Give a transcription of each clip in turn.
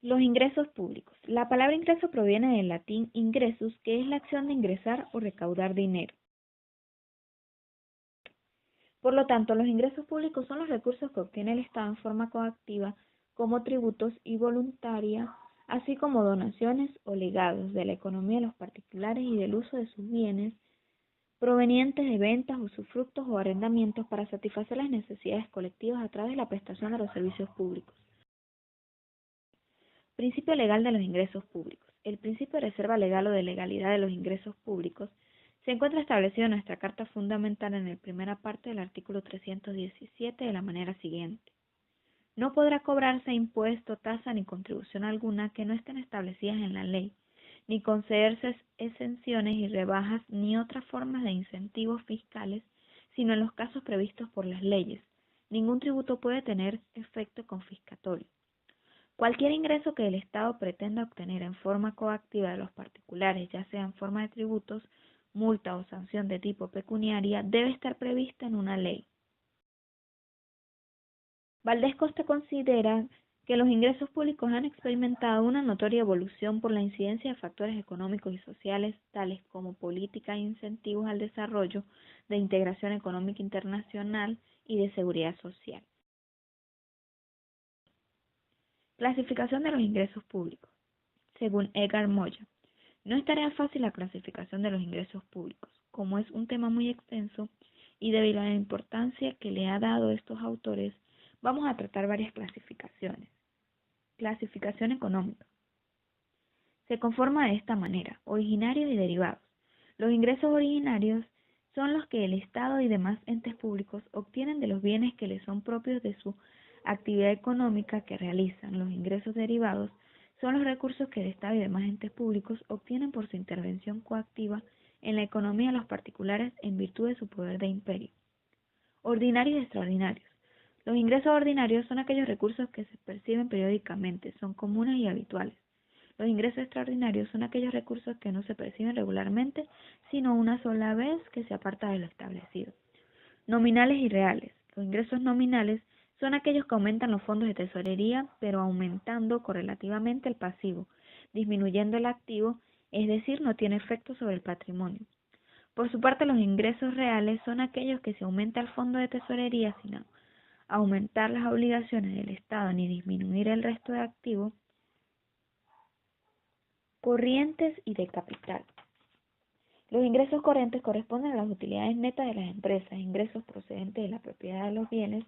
Los ingresos públicos. La palabra ingreso proviene del latín ingressus, que es la acción de ingresar o recaudar dinero. Por lo tanto, los ingresos públicos son los recursos que obtiene el Estado en forma coactiva, como tributos y voluntaria, así como donaciones o legados de la economía de los particulares y del uso de sus bienes, provenientes de ventas, usufructos o arrendamientos para satisfacer las necesidades colectivas a través de la prestación de los servicios públicos. Principio legal de los ingresos públicos. El principio de reserva legal o de legalidad de los ingresos públicos se encuentra establecido en nuestra Carta Fundamental en la primera parte del artículo 317 de la manera siguiente. No podrá cobrarse impuesto, tasa ni contribución alguna que no estén establecidas en la ley, ni concederse exenciones y rebajas ni otras formas de incentivos fiscales, sino en los casos previstos por las leyes. Ningún tributo puede tener efecto confiscatorio. Cualquier ingreso que el Estado pretenda obtener en forma coactiva de los particulares, ya sea en forma de tributos, multa o sanción de tipo pecuniaria, debe estar prevista en una ley. Valdés Costa considera que los ingresos públicos han experimentado una notoria evolución por la incidencia de factores económicos y sociales, tales como políticas e incentivos al desarrollo, de integración económica internacional y de seguridad social. Clasificación de los ingresos públicos. Según Edgar Moya, no es tarea fácil la clasificación de los ingresos públicos, como es un tema muy extenso y debido a la importancia que le ha dado estos autores, vamos a tratar varias clasificaciones. Clasificación económica. Se conforma de esta manera: originarios y derivados. Los ingresos originarios son los que el Estado y demás entes públicos obtienen de los bienes que les son propios de su actividad económica que realizan. Los ingresos derivados son los recursos que el Estado y demás entes públicos obtienen por su intervención coactiva en la economía de los particulares en virtud de su poder de imperio. Ordinarios y extraordinarios. Los ingresos ordinarios son aquellos recursos que se perciben periódicamente, son comunes y habituales. Los ingresos extraordinarios son aquellos recursos que no se perciben regularmente, sino una sola vez que se aparta de lo establecido. Nominales y reales. Los ingresos nominales son aquellos que aumentan los fondos de tesorería, pero aumentando correlativamente el pasivo, disminuyendo el activo, es decir, no tiene efecto sobre el patrimonio. Por su parte, los ingresos reales son aquellos que se aumenta el fondo de tesorería sin aumentar las obligaciones del Estado ni disminuir el resto de activos corrientes y de capital. Los ingresos corrientes corresponden a las utilidades netas de las empresas, ingresos procedentes de la propiedad de los bienes,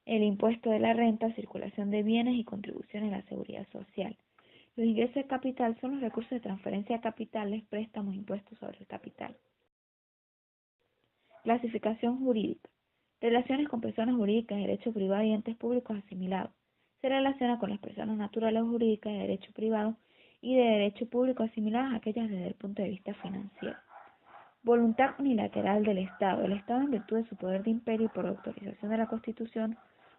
el impuesto de la renta, circulación de bienes y contribuciones a la seguridad social. Los ingresos de capital son los recursos de transferencia de capitales, préstamos, impuestos sobre el capital. Clasificación jurídica. Relaciones con personas jurídicas de derecho privado y entes públicos asimilados. Se relaciona con las personas naturales o jurídicas de derecho privado y de derecho público asimiladas a aquellas desde el punto de vista financiero. Voluntad unilateral del Estado. El Estado, en virtud de su poder de imperio y por autorización de la Constitución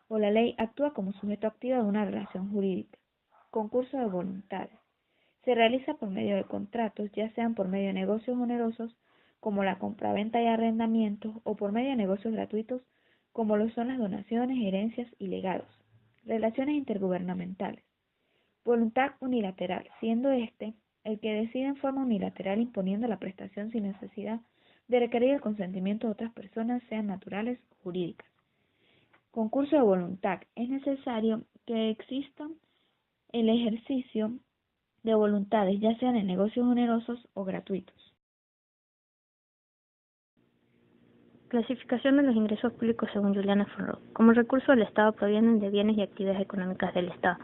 o la ley, actúa como sujeto activo de una relación jurídica. Concurso de voluntades. Se realiza por medio de contratos, ya sean por medio de negocios onerosos, como la compraventa y arrendamientos, o por medio de negocios gratuitos, como lo son las donaciones, herencias y legados. Relaciones intergubernamentales. Voluntad unilateral, siendo este el que decide en forma unilateral imponiendo la prestación sin necesidad de requerir el consentimiento de otras personas, sean naturales o jurídicas. Concurso de voluntad. Es necesario que exista el ejercicio de voluntades, ya sean en negocios onerosos o gratuitos. Clasificación de los ingresos públicos según Juliana Ferro. Como recurso del Estado provienen de bienes y actividades económicas del Estado,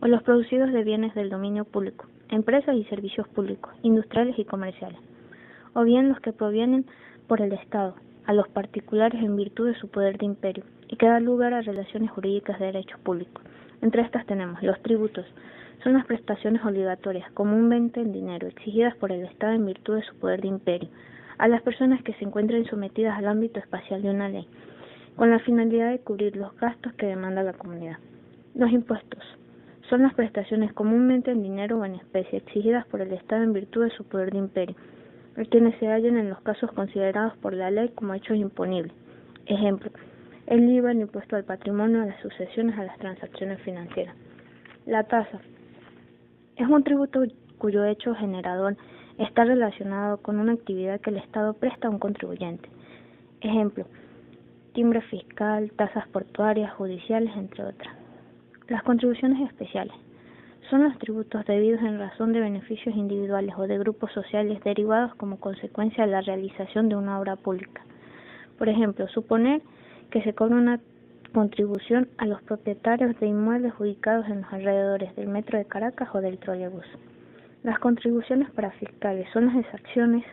o los producidos de bienes del dominio público, empresas y servicios públicos, industriales y comerciales, o bien los que provienen por el Estado, a los particulares en virtud de su poder de imperio, y que da lugar a relaciones jurídicas de derecho público. Entre estas tenemos los tributos. Son las prestaciones obligatorias, comúnmente en dinero, exigidas por el Estado en virtud de su poder de imperio, a las personas que se encuentren sometidas al ámbito espacial de una ley, con la finalidad de cubrir los gastos que demanda la comunidad. Los impuestos son las prestaciones comúnmente en dinero o en especie, exigidas por el Estado en virtud de su poder de imperio, a quienes se hallen en los casos considerados por la ley como hechos imponibles. Ejemplo, el IVA, el impuesto al patrimonio, a las sucesiones, a las transacciones financieras. La tasa Es un tributo cuyo hecho generador está relacionado con una actividad que el Estado presta a un contribuyente. Ejemplo, timbre fiscal, tasas portuarias, judiciales, entre otras. Las contribuciones especiales son los tributos debidos en razón de beneficios individuales o de grupos sociales derivados como consecuencia de la realización de una obra pública. Por ejemplo, suponer que se cobra una contribución a los propietarios de inmuebles ubicados en los alrededores del Metro de Caracas o del trolebús. Las contribuciones parafiscales son las exacciones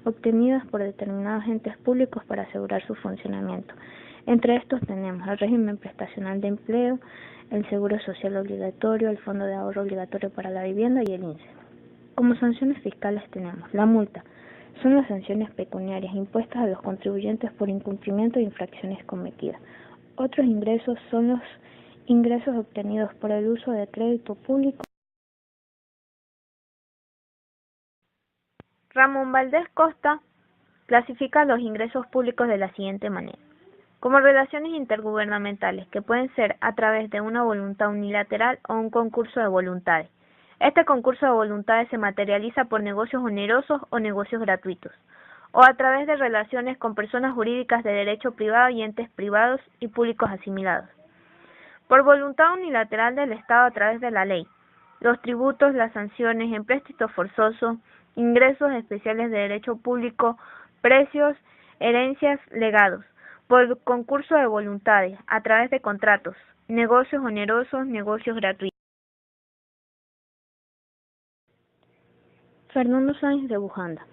obtenidas por determinados entes públicos para asegurar su funcionamiento. Entre estos tenemos el régimen prestacional de empleo, el seguro social obligatorio, el fondo de ahorro obligatorio para la vivienda y el INSS. Como sanciones fiscales tenemos la multa. Son las sanciones pecuniarias impuestas a los contribuyentes por incumplimiento de infracciones cometidas. Otros ingresos son los ingresos obtenidos por el uso de crédito público. Ramón Valdés Costa clasifica los ingresos públicos de la siguiente manera: como relaciones intergubernamentales que pueden ser a través de una voluntad unilateral o un concurso de voluntades. Este concurso de voluntades se materializa por negocios onerosos o negocios gratuitos, o a través de relaciones con personas jurídicas de derecho privado y entes privados y públicos asimilados. Por voluntad unilateral del Estado a través de la ley, los tributos, las sanciones, empréstitos forzosos, ingresos especiales de derecho público, precios, herencias, legados. Por concurso de voluntades, a través de contratos, negocios onerosos, negocios gratuitos. Fernando Sáenz de Bujanda.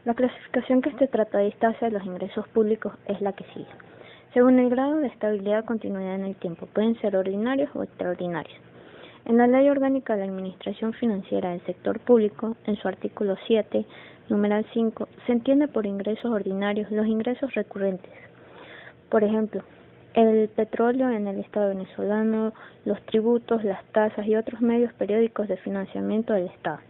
La clasificación que este tratadista hace de los ingresos públicos es la que sigue. Según el grado de estabilidad o continuidad en el tiempo, pueden ser ordinarios o extraordinarios. En la Ley Orgánica de la Administración Financiera del Sector Público, en su artículo 7, numeral 5, se entiende por ingresos ordinarios los ingresos recurrentes. Por ejemplo, el petróleo en el Estado venezolano, los tributos, las tasas y otros medios periódicos de financiamiento del Estado.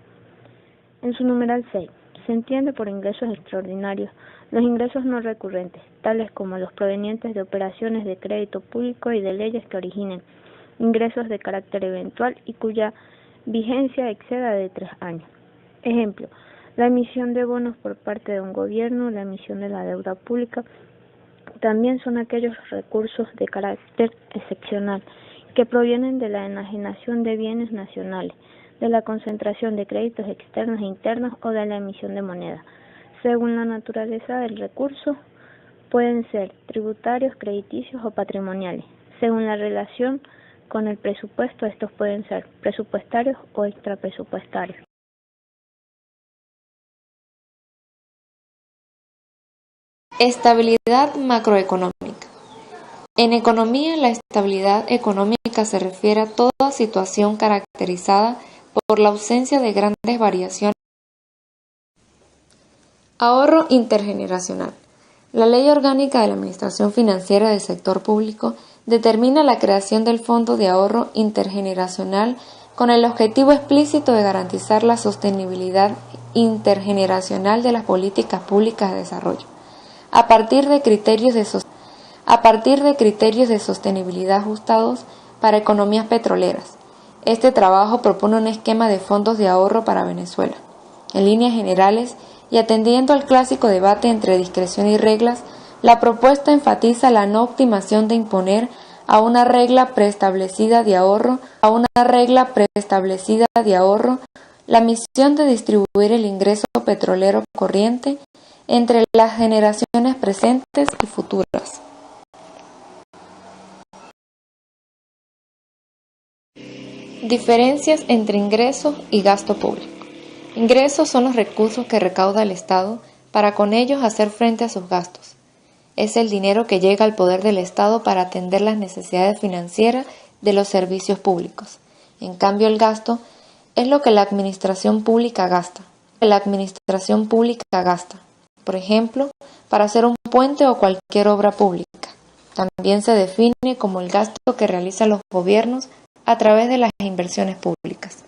En su numeral 6, se entiende por ingresos extraordinarios los ingresos no recurrentes, tales como los provenientes de operaciones de crédito público y de leyes que originen ingresos de carácter eventual y cuya vigencia exceda de 3 años. Ejemplo, la emisión de bonos por parte de un gobierno, la emisión de la deuda pública. También son aquellos recursos de carácter excepcional que provienen de la enajenación de bienes nacionales, de la concentración de créditos externos e internos o de la emisión de moneda. Según la naturaleza del recurso, pueden ser tributarios, crediticios o patrimoniales. Según la relación con el presupuesto, estos pueden ser presupuestarios o extrapresupuestarios. Estabilidad macroeconómica. En economía, la estabilidad económica se refiere a toda situación caracterizada por la ausencia de grandes variaciones. Ahorro intergeneracional. La Ley Orgánica de la Administración Financiera del Sector Público determina la creación del Fondo de Ahorro Intergeneracional con el objetivo explícito de garantizar la sostenibilidad intergeneracional de las políticas públicas de desarrollo, a partir de criterios de sostenibilidad ajustados para economías petroleras. Este trabajo propone un esquema de fondos de ahorro para Venezuela. En líneas generales, y atendiendo al clásico debate entre discreción y reglas, la propuesta enfatiza la no optimación de imponer a una regla preestablecida de ahorro, la misión de distribuir el ingreso petrolero corriente entre las generaciones presentes y futuras. Diferencias entre ingresos y gasto público. Ingresos son los recursos que recauda el Estado para con ellos hacer frente a sus gastos. Es el dinero que llega al poder del Estado para atender las necesidades financieras de los servicios públicos. En cambio, el gasto es lo que la administración pública gasta. Por ejemplo, para hacer un puente o cualquier obra pública. También se define como el gasto que realizan los gobiernos a través de las inversiones públicas.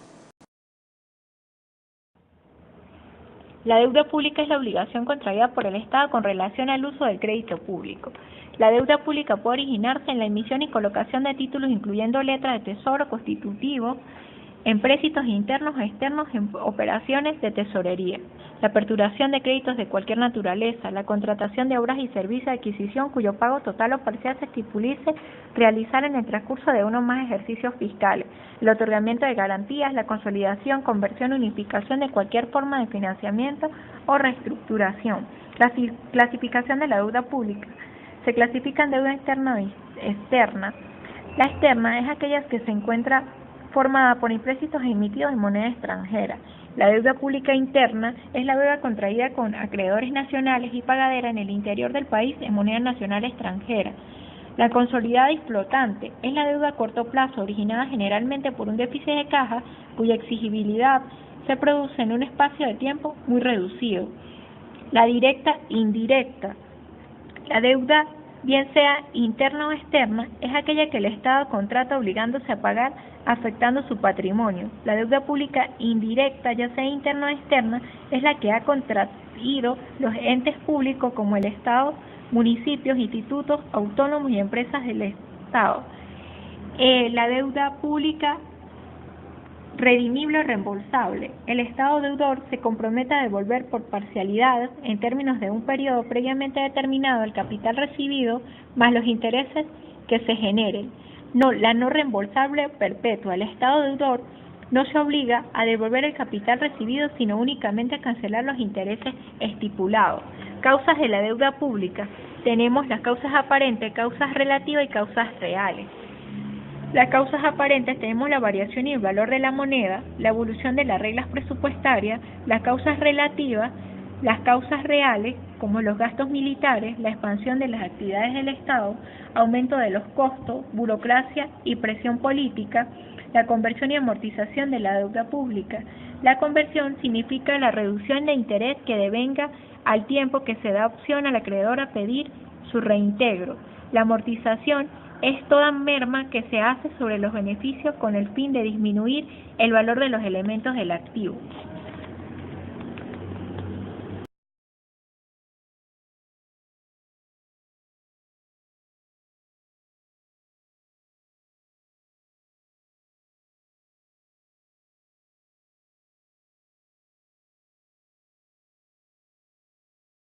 La deuda pública es la obligación contraída por el Estado con relación al uso del crédito público. La deuda pública puede originarse en la emisión y colocación de títulos incluyendo letras de tesoro constitutivo empréstitos internos o externos en operaciones de tesorería, la aperturación de créditos de cualquier naturaleza, la contratación de obras y servicios de adquisición cuyo pago total o parcial se estipulice realizar en el transcurso de uno o más ejercicios fiscales, el otorgamiento de garantías, la consolidación, conversión o unificación de cualquier forma de financiamiento o reestructuración. Clasificación de la deuda pública. Se clasifican deuda interna o externa. La externa es aquella que se encuentra formada por empréstitos emitidos en moneda extranjera. La deuda pública interna es la deuda contraída con acreedores nacionales y pagadera en el interior del país en moneda nacional extranjera. La consolidada y flotante es la deuda a corto plazo originada generalmente por un déficit de caja cuya exigibilidad se produce en un espacio de tiempo muy reducido. La directa e indirecta. La deuda, bien sea interna o externa, es aquella que el Estado contrata obligándose a pagar afectando su patrimonio. La deuda pública indirecta, ya sea interna o externa, es la que ha contraído los entes públicos como el Estado, municipios, institutos, autónomos y empresas del Estado. La deuda pública redimible o reembolsable. El Estado deudor se compromete a devolver por parcialidad, en términos de un periodo previamente determinado, el capital recibido más los intereses que se generen. La no reembolsable perpetua. El Estado deudor no se obliga a devolver el capital recibido, sino únicamente a cancelar los intereses estipulados. Causas de la deuda pública. Tenemos las causas aparentes, causas relativas y causas reales. Las causas aparentes tenemos la variación y el valor de la moneda, la evolución de las reglas presupuestarias, las causas relativas, las causas reales, como los gastos militares, la expansión de las actividades del Estado, aumento de los costos, burocracia y presión política, la conversión y amortización de la deuda pública. La conversión significa la reducción de interés que devenga al tiempo que se da opción al acreedor a pedir su reintegro. La amortización es toda merma que se hace sobre los beneficios con el fin de disminuir el valor de los elementos del activo.